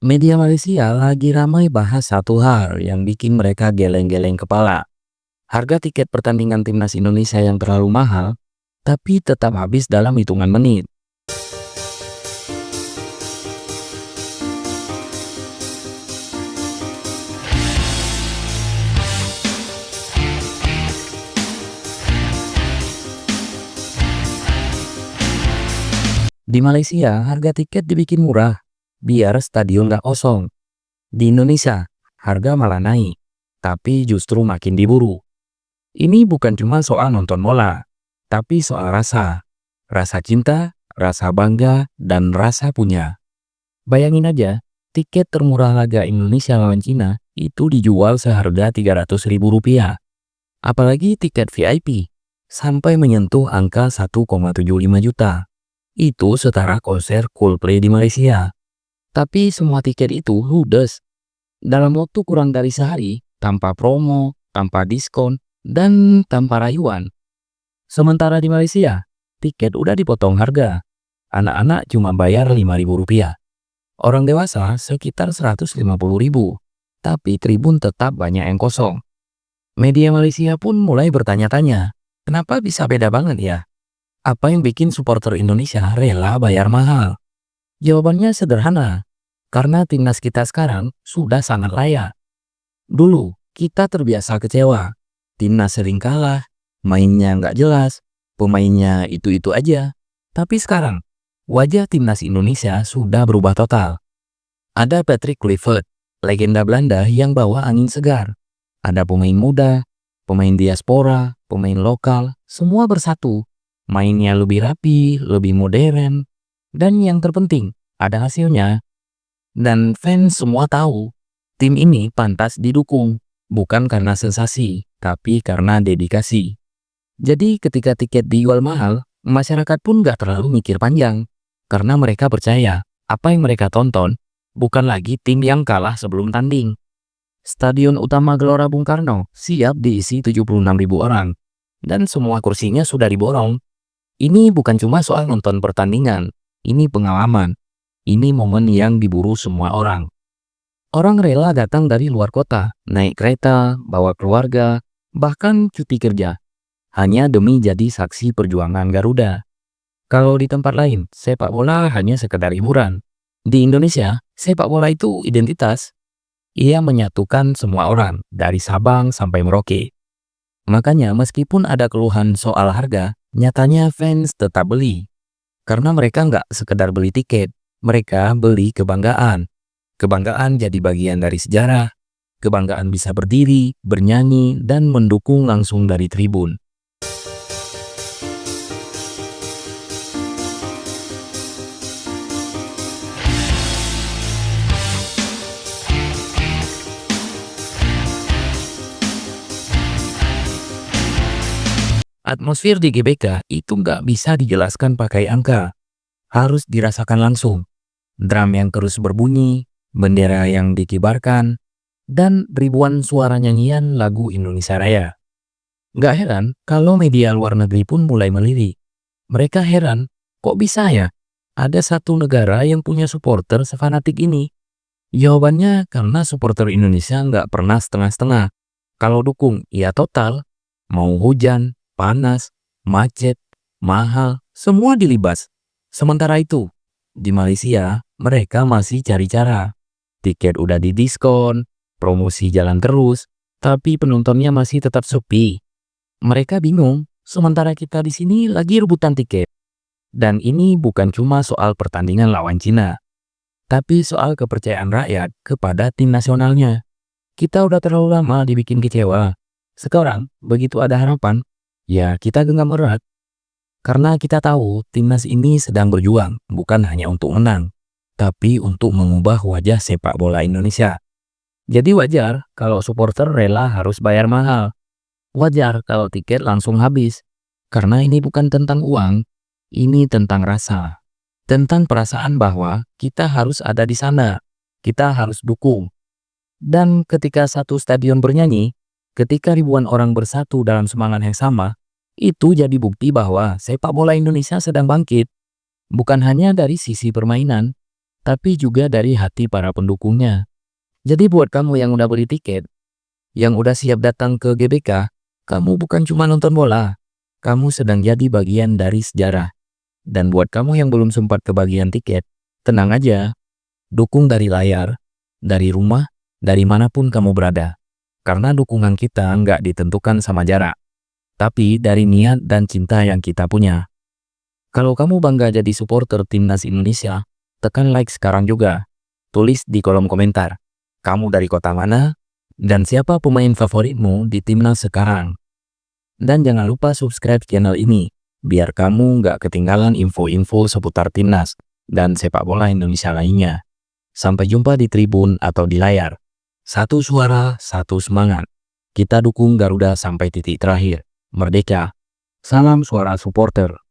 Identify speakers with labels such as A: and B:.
A: Media Malaysia lagi ramai bahas satu hal yang bikin mereka geleng-geleng kepala. Harga tiket pertandingan timnas Indonesia yang terlalu mahal, tapi tetap habis dalam hitungan menit. Di Malaysia, harga tiket dibikin murah, biar stadion nggak kosong. Di Indonesia, harga malah naik, tapi justru makin diburu. Ini bukan cuma soal nonton bola, tapi soal rasa. Rasa cinta, rasa bangga, dan rasa punya. Bayangin aja, tiket termurah laga Indonesia lawan Cina itu dijual seharga Rp300.000. Apalagi tiket VIP, sampai menyentuh angka 1,75 juta. Itu setara konser Coldplay di Malaysia. Tapi semua tiket itu ludes. Dalam waktu kurang dari sehari, tanpa promo, tanpa diskon, dan tanpa rayuan. Sementara di Malaysia, tiket udah dipotong harga. Anak-anak cuma bayar Rp5.000. Orang dewasa sekitar Rp150.000. Tapi tribun tetap banyak yang kosong. Media Malaysia pun mulai bertanya-tanya, kenapa bisa beda banget ya? Apa yang bikin supporter Indonesia rela bayar mahal? Jawabannya sederhana, karena timnas kita sekarang sudah sangat layak. Dulu, kita terbiasa kecewa. Timnas sering kalah, mainnya nggak jelas, pemainnya itu-itu aja. Tapi sekarang, wajah timnas Indonesia sudah berubah total. Ada Patrick Kluivert, legenda Belanda yang bawa angin segar. Ada pemain muda, pemain diaspora, pemain lokal, semua bersatu. Mainnya lebih rapi, lebih modern, dan yang terpenting, ada hasilnya. Dan fans semua tahu, tim ini pantas didukung, bukan karena sensasi, tapi karena dedikasi. Jadi ketika tiket dijual mahal, masyarakat pun gak terlalu mikir panjang, karena mereka percaya apa yang mereka tonton bukan lagi tim yang kalah sebelum tanding. Stadion utama Gelora Bung Karno siap diisi 76.000 orang, dan semua kursinya sudah diborong. Ini bukan cuma soal nonton pertandingan, ini pengalaman. Ini momen yang diburu semua orang. Orang rela datang dari luar kota, naik kereta, bawa keluarga, bahkan cuti kerja, hanya demi jadi saksi perjuangan Garuda. Kalau di tempat lain, sepak bola hanya sekedar hiburan. Di Indonesia, sepak bola itu identitas. Ia menyatukan semua orang, dari Sabang sampai Merauke. Makanya meskipun ada keluhan soal harga, nyatanya fans tetap beli. Karena mereka nggak sekedar beli tiket, mereka beli kebanggaan. Kebanggaan jadi bagian dari sejarah. Kebanggaan bisa berdiri, bernyanyi, dan mendukung langsung dari tribun. Atmosfer di GBK itu nggak bisa dijelaskan pakai angka. Harus dirasakan langsung. Drum yang terus berbunyi, bendera yang dikibarkan, dan ribuan suara nyanyian lagu Indonesia Raya. Nggak heran kalau media luar negeri pun mulai melirik. Mereka heran, kok bisa ya? Ada satu negara yang punya supporter sefanatik ini. Jawabannya karena supporter Indonesia nggak pernah setengah-setengah. Kalau dukung, ya total. Mau hujan, panas, macet, mahal, semua dilibas. Sementara itu, di Malaysia, mereka masih cari cara. Tiket udah didiskon, promosi jalan terus, tapi penontonnya masih tetap sepi. Mereka bingung, sementara kita di sini lagi rebutan tiket. Dan ini bukan cuma soal pertandingan lawan Cina, tapi soal kepercayaan rakyat kepada tim nasionalnya. Kita udah terlalu lama dibikin kecewa. Sekarang, begitu ada harapan, ya kita genggam erat. Karena kita tahu timnas ini sedang berjuang, bukan hanya untuk menang, tapi untuk mengubah wajah sepak bola Indonesia. Jadi wajar kalau supporter rela harus bayar mahal. Wajar kalau tiket langsung habis. Karena ini bukan tentang uang, ini tentang rasa. Tentang perasaan bahwa kita harus ada di sana, kita harus dukung. Dan ketika satu stadion bernyanyi, ketika ribuan orang bersatu dalam semangat yang sama, itu jadi bukti bahwa sepak bola Indonesia sedang bangkit. Bukan hanya dari sisi permainan, tapi juga dari hati para pendukungnya. Jadi buat kamu yang udah beli tiket, yang udah siap datang ke GBK, kamu bukan cuma nonton bola, kamu sedang jadi bagian dari sejarah. Dan buat kamu yang belum sempat kebagian tiket, tenang aja, dukung dari layar, dari rumah, dari manapun kamu berada. Karena dukungan kita nggak ditentukan sama jarak, tapi dari niat dan cinta yang kita punya. Kalau kamu bangga jadi supporter Timnas Indonesia, tekan like sekarang juga. Tulis di kolom komentar, kamu dari kota mana, dan siapa pemain favoritmu di Timnas sekarang. Dan jangan lupa subscribe channel ini, biar kamu nggak ketinggalan info-info seputar Timnas dan sepak bola Indonesia lainnya. Sampai jumpa di tribun atau di layar. Satu suara, satu semangat. Kita dukung Garuda sampai titik terakhir. Merdeka! Salam suara supporter.